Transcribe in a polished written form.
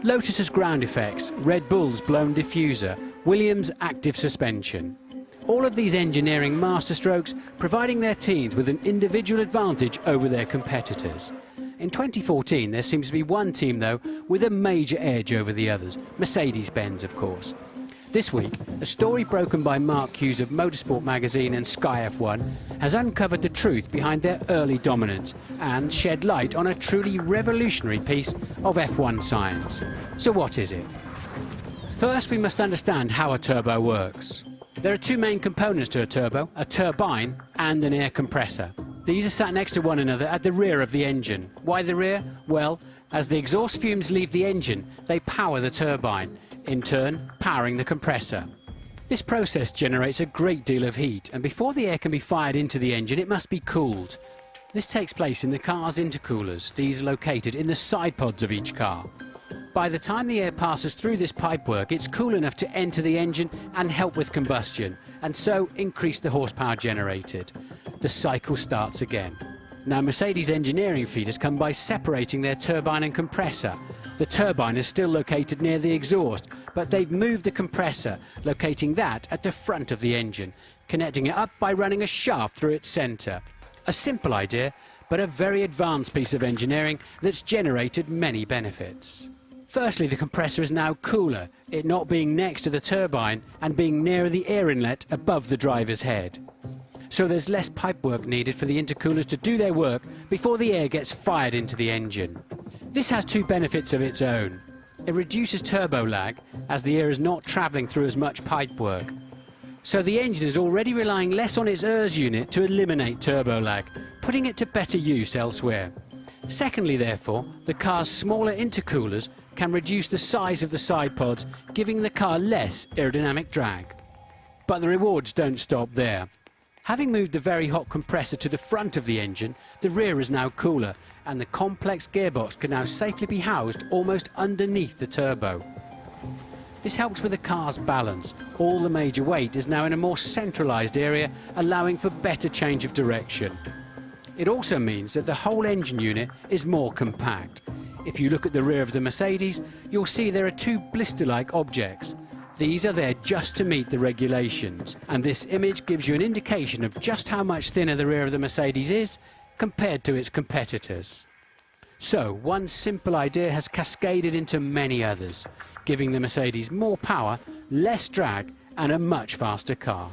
Lotus's ground effects, Red Bull's blown diffuser, Williams' active suspension. All of these engineering masterstrokes providing their teams with an individual advantage over their competitors. In 2014 there seems to be one team though with a major edge over the others, Mercedes-Benz of course. This week, a story broken by Mark Hughes of Motorsport magazine and Sky F1 has uncovered the truth behind their early dominance and shed light on a truly revolutionary piece of F1 science. So what is it? First we must understand how a turbo works. There are two main components to a turbo, a turbine and an air compressor. These are sat next to one another at the rear of the engine. Why the rear? Well, as the exhaust fumes leave the engine, they power the turbine, in turn powering the compressor. This process generates a great deal of heat, and before the air can be fired into the engine it must be cooled. This takes place in the car's intercoolers, these are located in the side pods of each car. By the time the air passes through this pipework it's cool enough to enter the engine and help with combustion, and so increase the horsepower generated. The cycle starts again. Now Mercedes' engineering feat has come by separating their turbine and compressor. The turbine is still located near the exhaust, but they've moved the compressor, locating that at the front of the engine, connecting it up by running a shaft through its centre. A simple idea, but a very advanced piece of engineering that's generated many benefits. Firstly, the compressor is now cooler, it not being next to the turbine and being nearer the air inlet above the driver's head. So there's less pipework needed for the intercoolers to do their work before the air gets fired into the engine. This has two benefits of its own. It reduces turbo lag, as the air is not travelling through as much pipework. So the engine is already relying less on its ERS unit to eliminate turbo lag, putting it to better use elsewhere. Secondly, therefore, the car's smaller intercoolers can reduce the size of the side pods, giving the car less aerodynamic drag. But the rewards don't stop there. Having moved the very hot compressor to the front of the engine, the rear is now cooler, and the complex gearbox can now safely be housed almost underneath the turbo. This helps with the car's balance. All the major weight is now in a more centralised area, allowing for better change of direction. It also means that the whole engine unit is more compact. If you look at the rear of the Mercedes, you'll see there are two blister-like objects. These are there just to meet the regulations, and this image gives you an indication of just how much thinner the rear of the Mercedes is compared to its competitors. So, one simple idea has cascaded into many others, giving the Mercedes more power, less drag and a much faster car.